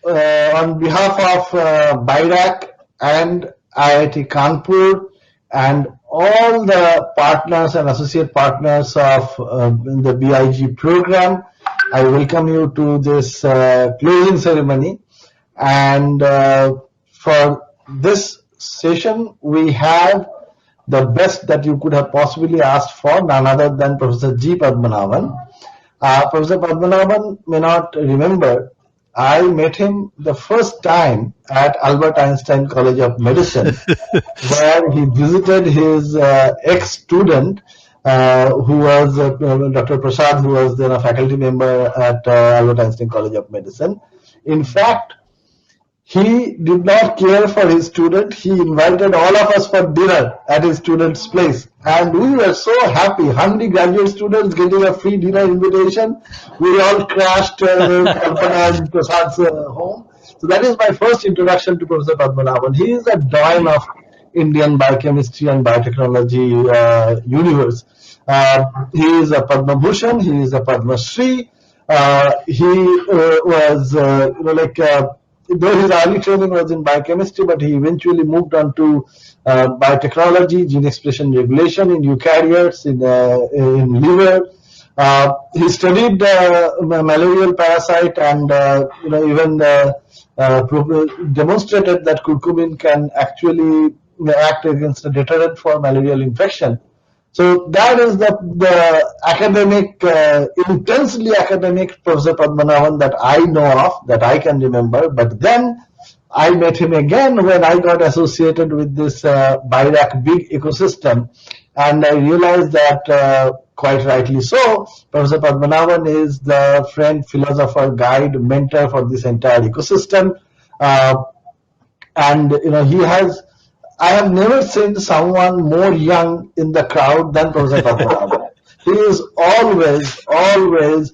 on behalf of BIRAC and IIT Kanpur and all the partners and associate partners of the BiG program, I welcome you to this closing ceremony. And for this session, we have the best that you could have possibly asked for, none other than Professor G. Padmanaban. Professor Padmanaban may not remember, I met him the first time at Albert Einstein College of Medicine, where he visited his ex-student, who was Dr. Prasad, who was then a faculty member at Albert Einstein College of Medicine. In fact, he did not care for his student. He invited all of us for dinner at his student's place. And we were so happy. Hungry graduate students getting a free dinner invitation. We all crashed Kalpana and Prasad's home. So that is my first introduction to Professor Padmanaban. He is a doyen of Indian biochemistry and biotechnology universe. He is a Padma Bhushan. He is a Padma Shri. He was, though his early training was in biochemistry, but he eventually moved on to biotechnology, gene expression regulation in eukaryotes, in liver. He studied malarial parasite and even demonstrated that curcumin can actually act against a deterrent for malarial infection. So that is the academic, intensely academic Professor Padmanaban that I know of, that I can remember. But then I met him again when I got associated with this BIRAC BiG ecosystem, and I realized that quite rightly so, Professor Padmanaban is the friend, philosopher, guide, mentor for this entire ecosystem, and he has. I have never seen someone more young in the crowd than Professor Padmanaban. He is always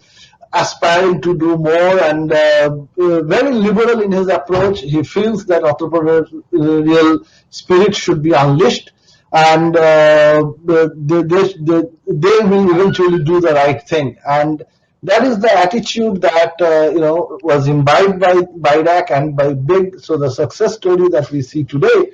aspiring to do more and very liberal in his approach. He feels that entrepreneurial spirit should be unleashed, and they will eventually do the right thing. And that is the attitude that was imbibed by BIRAC and by BiG. So the success story that we see today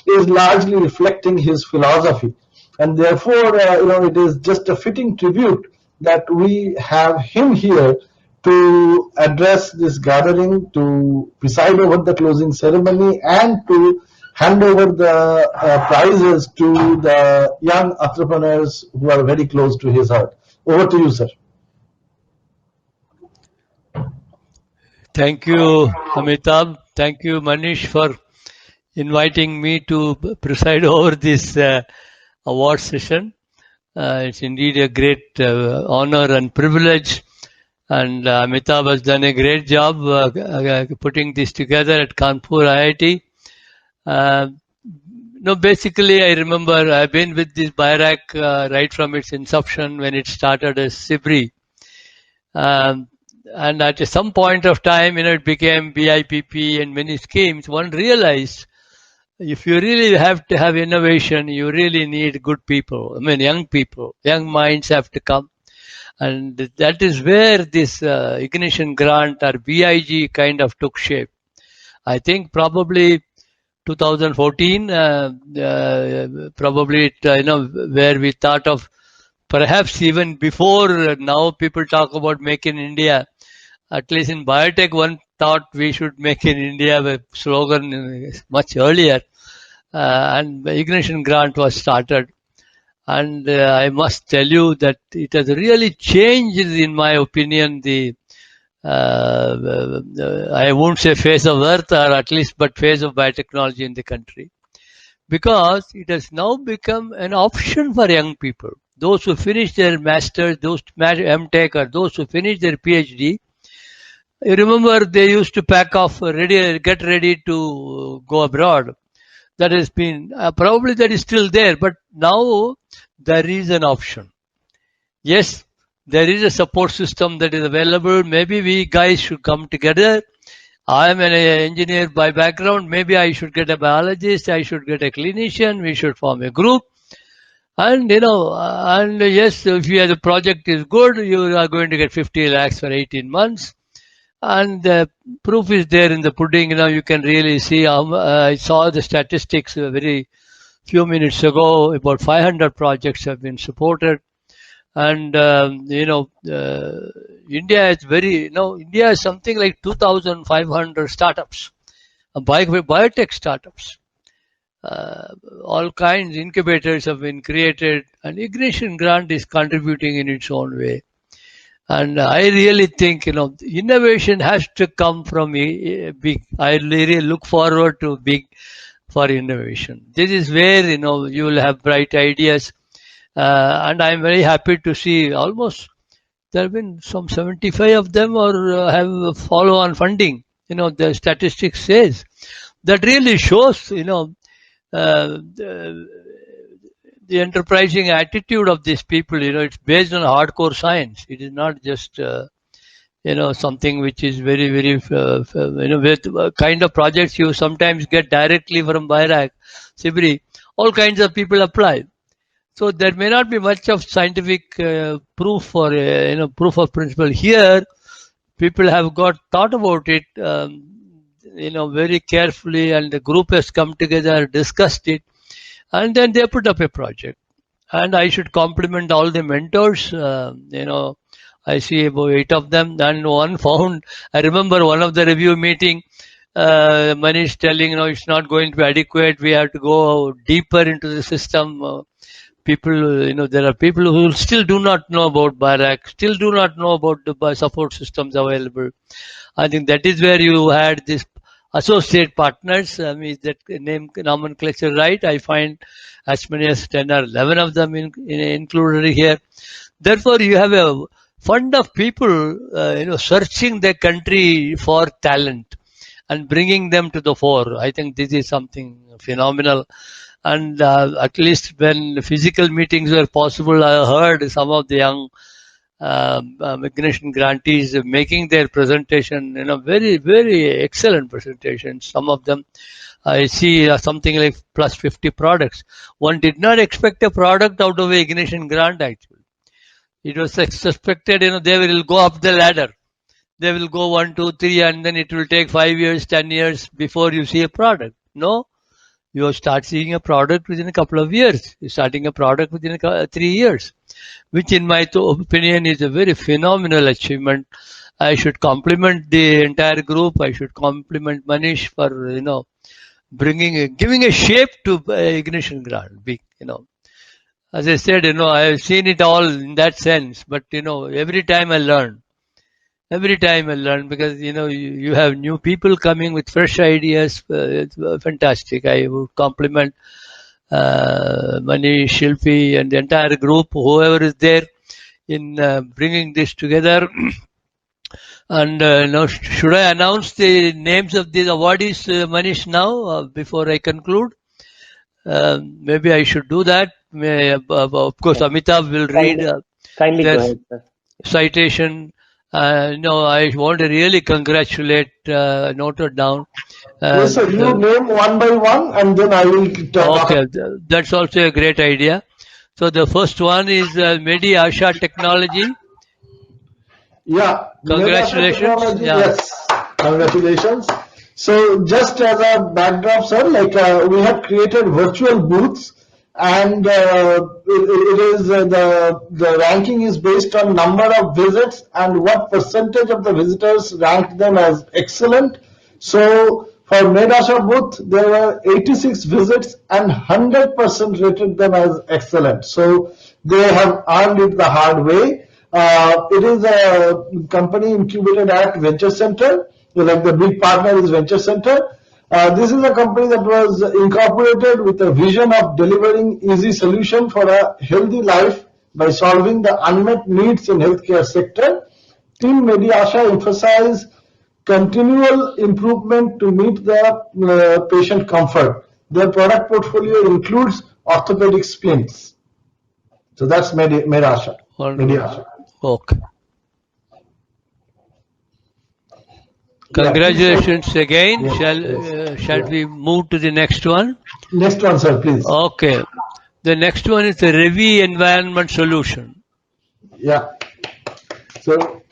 is largely reflecting his philosophy, and therefore it is just a fitting tribute that we have him here to address this gathering, to preside over the closing ceremony, and to hand over the prizes to the young entrepreneurs who are very close to his heart. Over to you, sir. Thank you, Amitabh. Thank you, Manish, for inviting me to preside over this award session. It's indeed a great honor and privilege, and Amitabh has done a great job putting this together at Kanpur IIT. Basically, I remember I've been with this BIRAC right from its inception when it started as SIBRI. And at some point of time, it became BIPP and many schemes. One realized if you really have to have innovation, you really need good people. Young people, young minds have to come. And that is where this ignition grant or BiG kind of took shape. I think probably 2014, probably, where we thought of perhaps even before now people talk about Make in India. At least in biotech, one thought we should make in India a slogan much earlier. And the ignition grant was started. And I must tell you that it has really changed, in my opinion, the I won't say face of earth, or at least but face of biotechnology in the country. Because it has now become an option for young people. Those who finish their master's, those MTech, or those who finish their PhD. You remember they used to pack off, get ready to go abroad. That has been, probably that is still there, but now there is an option. Yes, there is a support system that is available. Maybe we guys should come together. I am an engineer by background. Maybe I should get a biologist. I should get a clinician. We should form a group. And, and yes, if the project is good, you are going to get 50 lakhs for 18 months. And the proof is there in the pudding. You can really see. I saw the statistics very few minutes ago. About 500 projects have been supported. And, India is India is something like 2,500 startups, biotech startups. All kinds incubators have been created, and Ignition Grant is contributing in its own way. And I really think, innovation has to come from BiG. I really look forward to BiG for innovation. This is where, you will have bright ideas. And I'm very happy to see almost there have been some 75 of them or have follow-on funding. The statistics says that really shows, the enterprising attitude of these people. It's based on hardcore science. It is not just something which is very, very with kind of projects you sometimes get directly from BIRAC, Sibri. All kinds of people apply. So there may not be much of scientific proof or proof of principle. Here, people have thought about it, very carefully, and the group has come together, discussed it, and then they put up a project. And I should compliment all the mentors. I see about 8 of them, and one found. I remember one of the review meeting. Manish telling, it's not going to be adequate. We have to go deeper into the system. People, there are people who still do not know about BIRAC, still do not know about the support systems available. I think that is where you had this associate partners. Is that name nomenclature right? I find as many as 10 or 11 of them included here. Therefore, you have a fund of people, searching the country for talent and bringing them to the fore. I think this is something phenomenal. And at least when physical meetings were possible, I heard some of the young Ignition grantees making their presentation, very, very excellent presentations. Some of them, I see something like plus 50 products. One did not expect a product out of an Ignition grant, actually. It was suspected, they will go up the ladder. They will go 1, 2, 3, and then it will take 5 years, 10 years before you see a product. No. You start seeing a product within a couple of years. You're starting a product within 3 years, which in my opinion is a very phenomenal achievement. I should compliment the entire group. I should compliment Manish for, giving a shape to Ignition Grant. BiG, As I said, I have seen it all in that sense, but, every time I learn. Every time I learn, because you have new people coming with fresh ideas. It's fantastic. I would compliment Manish, Shilpi, and the entire group, whoever is there in bringing this together. And should I announce the names of these awardees, Manish, now before I conclude? Maybe I should do that. Of course, Amitabh will read kindly go ahead, sir. Citation. I want to really congratulate, note it down. Yes, sir. You name one by one, and then I will talk. Okay, that's also a great idea. So the first one is MediAsha Technology. Yeah. Congratulations. Yes. Congratulations. So just as a backdrop, sir, we have created virtual booths, and it is the ranking is based on number of visits and what percentage of the visitors ranked them as excellent. So for MediAsha booth, there were 86 visits and 100% rated them as excellent. So they have earned it the hard way. It is a company incubated at Venture Center. Like the big partner is Venture Center. This is a company that was incorporated with a vision of delivering easy solution for a healthy life by solving the unmet needs in healthcare sector. Team MediAsha emphasize continual improvement to meet the patient comfort. Their product portfolio includes orthopedic splints. So that's MediAsha. Okay. Congratulations again. Shall we move to the next one? Next one, sir, please. Okay. The next one is the Revi Environment Solution. Yeah. So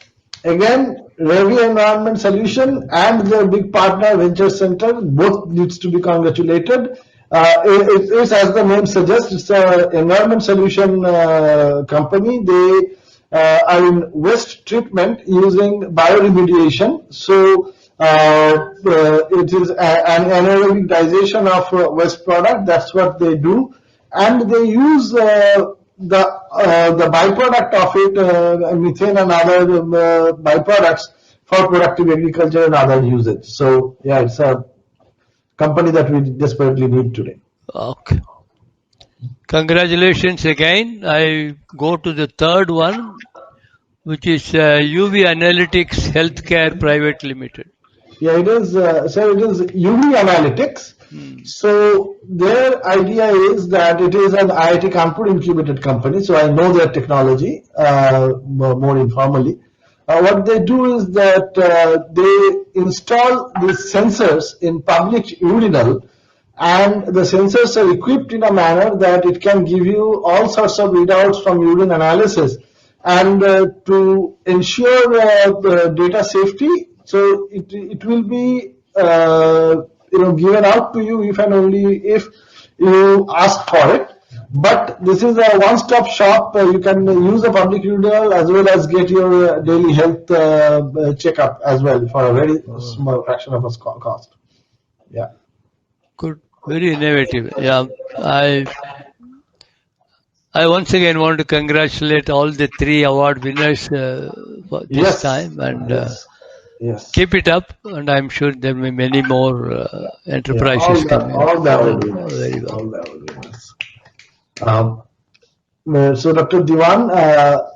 Again, Ravi Environment Solution and their big partner Venture Center both needs to be congratulated. It is, as the name suggests, it's an environment solution company. They are in waste treatment using bioremediation. So it is an anaerobicization of waste product. That's what they do, and they use the byproduct of it, methane and other byproducts for productive agriculture and other usage. So yeah, it's a company that we desperately need today. Okay. Congratulations again. I go to the third one, which is UV Analytics Healthcare Private Limited. Yeah, it is. So it is UV Analytics. So their idea is that it is an IIT Kanpur incubated company. So I know their technology more informally. What they do is that they install these sensors in public urinal, and the sensors are equipped in a manner that it can give you all sorts of readouts from urine analysis, and to ensure the data safety, so it will be given out to you if and only if you ask for it. But this is a one-stop shop. You can use the public urinal as well as get your daily health checkup as well for a very small fraction of a cost. Yeah. Good. Very innovative. Yeah. I once again want to congratulate all the 3 award winners for this time, and yes. Keep it up, and I'm sure there will be many more enterprises coming. All the award winners. Very well. All the award winners. So Dr. Diwan,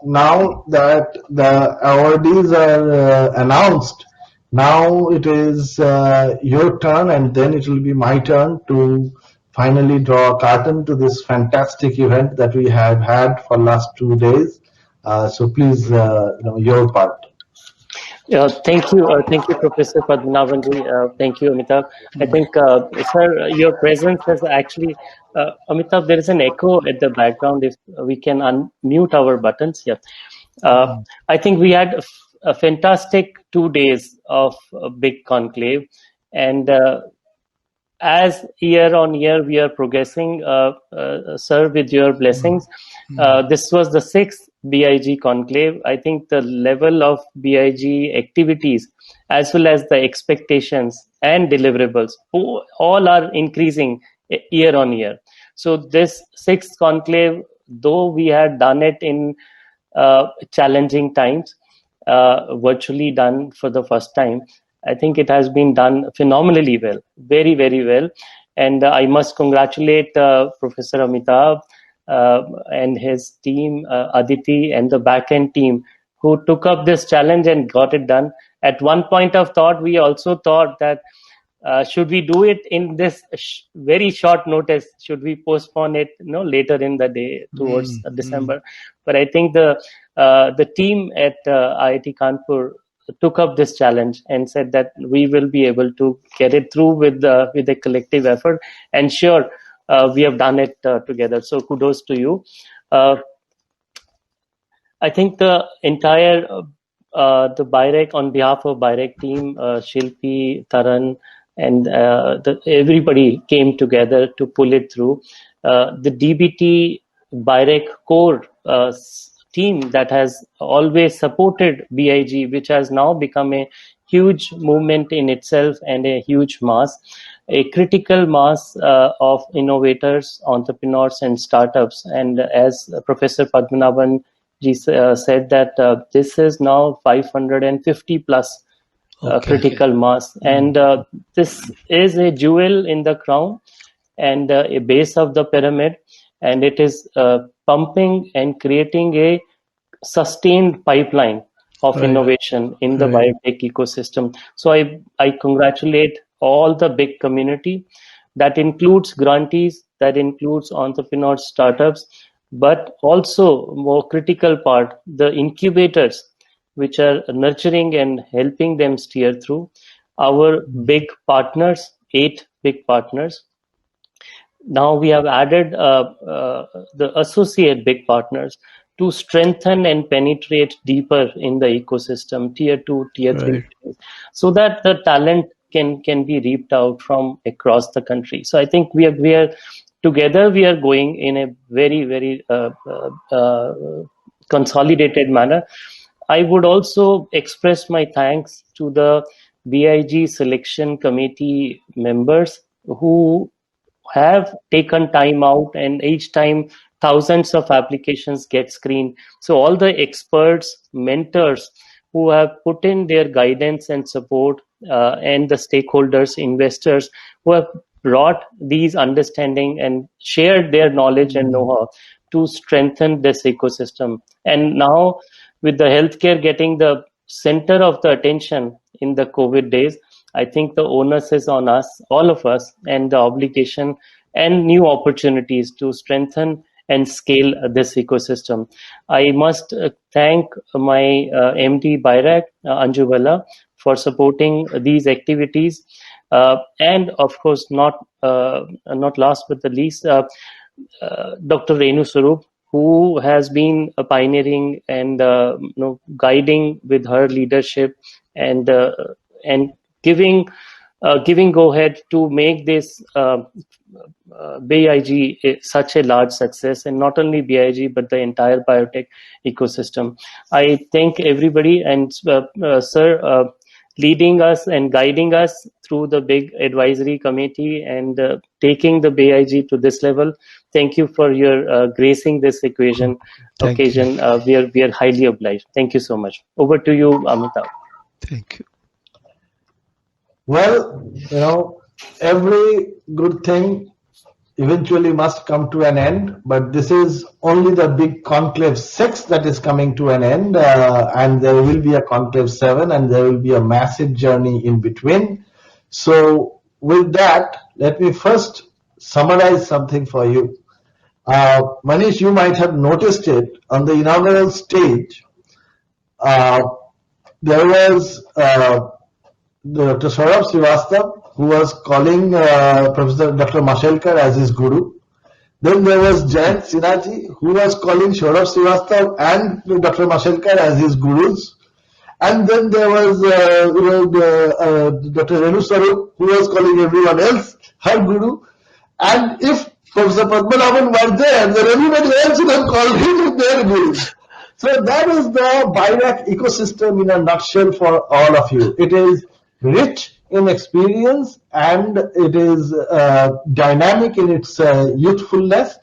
now that the awardees are announced, now it is your turn, and then it will be my turn to finally draw a curtain to this fantastic event that we have had for last 2 days. So please, your part. Thank you, Professor Padmanaban. Thank you, Amitabh. I think, sir, your presence has actually, Amitabh, there is an echo at the background. If we can unmute our buttons, yeah. I think we had a fantastic 2 days of big conclave, and as year on year we are progressing, sir, with your blessings. This was the 6th BIG conclave. I think the level of BIG activities as well as the expectations and deliverables all are increasing year on year. So this 6th conclave, though we had done it in challenging times, virtually done for the first time, I think it has been done phenomenally well, very, very well. And I must congratulate Professor Amitabh and his team, Aditi, and the back-end team who took up this challenge and got it done. At one point of thought, we also thought that should we do it in this very short notice? Should we postpone it later in the day towards December? But I think the team at IIT Kanpur took up this challenge and said that we will be able to get it through with a collective effort, and sure, we have done it together. So kudos to you. I think the entire the BIRAC, on behalf of BIRAC team, Shilpi, Taran, and everybody came together to pull it through. The DBT BIRAC core team that has always supported BIG, which has now become a huge movement in itself and a huge mass, a critical mass of innovators, entrepreneurs, and startups. And as Professor Padmanaban ji said, that this is now 550 plus critical mass, and this is a jewel in the crown and a base of the pyramid, and it is pumping and creating a sustained pipeline of innovation in the biotech ecosystem. So I congratulate all the big community. That includes grantees, that includes entrepreneurs, startups, but also more critical part, the incubators, which are nurturing and helping them steer through. Our big partners, 8 big partners. Now we have added the associate big partners. to strengthen and penetrate deeper in the ecosystem, tier 2, tier 3, Right. so that the talent can be reaped out from across the country. So I think we are together, we are going in a very consolidated manner. I would also express my thanks to the BIG selection committee members who have taken time out, and each time thousands of applications get screened. So all the experts, mentors who have put in their guidance and support, and the stakeholders, investors who have brought these understanding and shared their knowledge and know-how to strengthen this ecosystem. And now with the healthcare getting the center of the attention in the COVID days, I think the onus is on us, all of us, and the obligation and new opportunities to strengthen and scale this ecosystem. I must thank my MD BIRAC, Anju Bala, for supporting these activities. And of course, not last but the least, Dr. Renu Sarup, who has been pioneering and guiding with her leadership and giving go ahead to make this BIG such a large success, and not only BIG but the entire biotech ecosystem. I thank everybody, and sir, leading us and guiding us through the big advisory committee and taking the BIG to this level. Thank you for your gracing this occasion. We are highly obliged. Thank you so much. Over to you, Amitabh. Thank you. Well, every good thing eventually must come to an end, but this is only the big Conclave 6 that is coming to an end, and there will be a Conclave 7, and there will be a massive journey in between. So with that, let me first summarize something for you. Manish, you might have noticed it on the inaugural stage. There was Dr. Saurabh Srivastava, who was calling Professor Dr. Mashelkar as his guru. Then there was Jayant Sinha, who was calling Saurabh Srivastava and Dr. Mashelkar as his gurus. And then there was Dr. Renu Sarup, who was calling everyone else her guru. And if Professor Padmanaban were there, then everybody else would have called him their guru. So that is the BIRAC ecosystem in a nutshell for all of you. It is rich in experience, and it is dynamic in its youthfulness.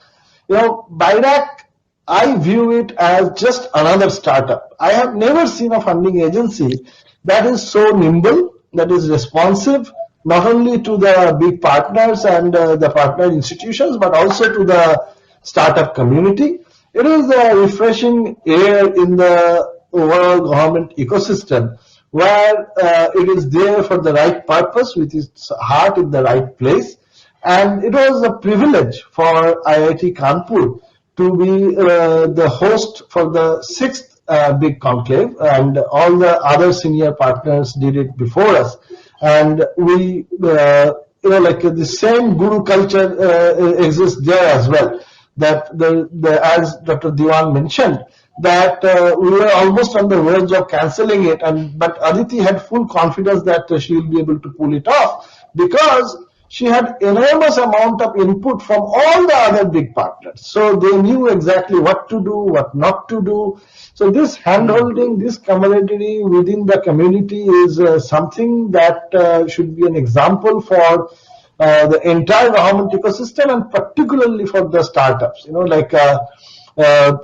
BIRAC, I view it as just another startup. I have never seen a funding agency that is so nimble, that is responsive, not only to the big partners and the partner institutions, but also to the startup community. It is a refreshing air in the overall government ecosystem, where it is there for the right purpose, with its heart in the right place. And it was a privilege for IIT Kanpur to be the host for the 6th big conclave, and all the other senior partners did it before us. And we, the same guru culture exists there as well. That as Dr. Diwan mentioned, that we were almost on the verge of cancelling it, but Aditi had full confidence that she will be able to pull it off, because she had enormous amount of input from all the other big partners. So they knew exactly what to do, what not to do. So this handholding, this camaraderie within the community is something that should be an example for the entire government ecosystem, and particularly for the startups.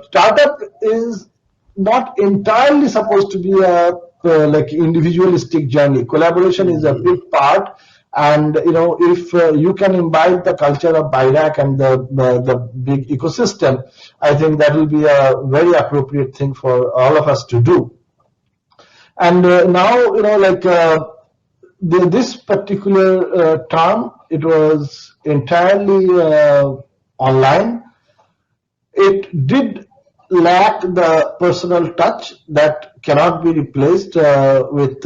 Startup is not entirely supposed to be a individualistic journey. Collaboration is a big part, and if you can imbibe the culture of BIRAC and the big ecosystem, I think that will be a very appropriate thing for all of us to do. And now this particular term, it was entirely online. It did lack the personal touch that cannot be replaced with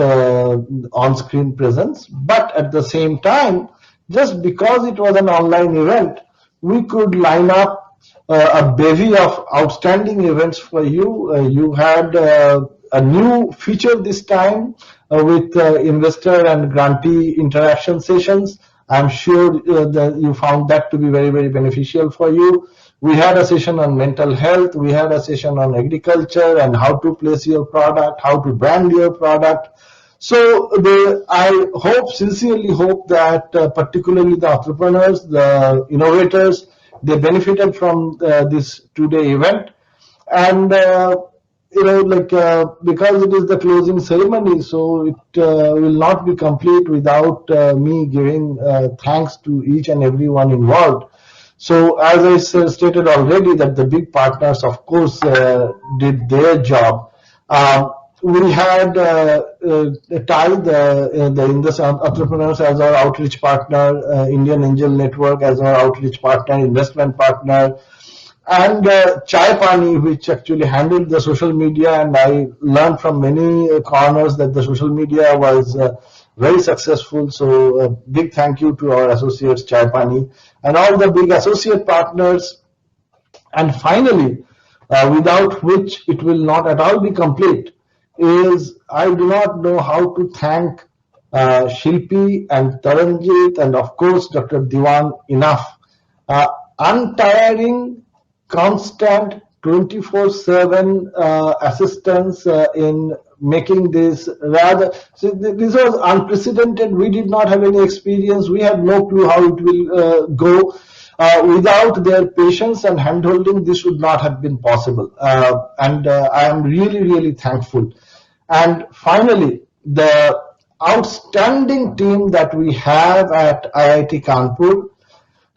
on-screen presence. But at the same time, just because it was an online event, we could line up a bevy of outstanding events for you. You had a new feature this time with investor and grantee interaction sessions. I'm sure that you found that to be very, very beneficial for you. We had a session on mental health. We had a session on agriculture and how to place your product, how to brand your product. So I sincerely hope that particularly the entrepreneurs, the innovators, they benefited from this two-day event. And because it is the closing ceremony, so it will not be complete without me giving thanks to each and everyone involved. So as I stated already, that the big partners, of course, did their job. We had TIE, the industry entrepreneurs, as our outreach partner, Indian Angel Network as our outreach partner, investment partner, and Chai Pani, which actually handled the social media. And I learned from many corners that the social media was very successful. So a big thank you to our associates, Chai Pani, and all the big associate partners. And finally, without which it will not at all be complete, is I do not know how to thank Shilpi and Taranjit and of course Dr. Diwan enough. Untiring, constant, 24/7 assistance in making this rather. So this was unprecedented. We did not have any experience. We had no clue how it will go. Without their patience and handholding, this would not have been possible. And I am really, really thankful. And finally, the outstanding team that we have at IIT Kanpur.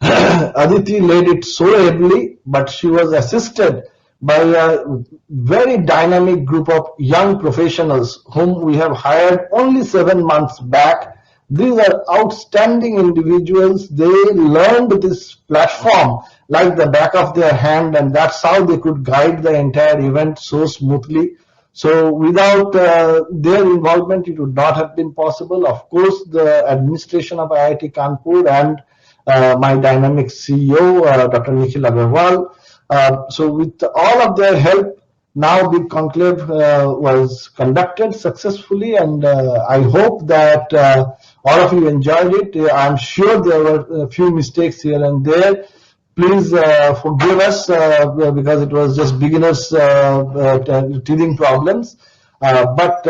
Aditi led it so ably, but she was assisted by a very dynamic group of young professionals whom we have hired only 7 months back. These are outstanding individuals. They learned this platform like the back of their hand, and that's how they could guide the entire event so smoothly. So without their involvement, it would not have been possible. Of course, the administration of IIT Kanpur and my dynamic CEO, Dr. Nikhil Agarwal. So with all of their help, now BiG Conclave was conducted successfully, and I hope that all of you enjoyed it. I'm sure there were a few mistakes here and there. Please forgive us because it was just beginners teething problems. But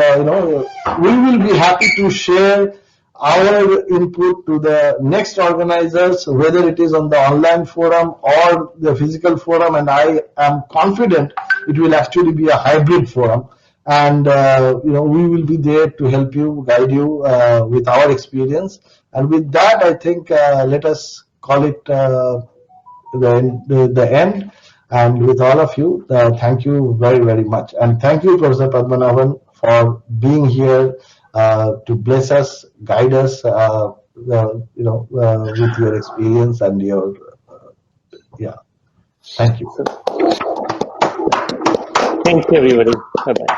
we will be happy to share our input to the next organizers, whether it is on the online forum or the physical forum, and I am confident it will actually be a hybrid forum. And we will be there to help you, guide you with our experience. And with that, I think let us call it the end. And with all of you, thank you very, very much. And thank you, Professor Padmanaban, for being here to bless us, guide us, with your experience and your, Thank you. Thank you, everybody. Bye-bye.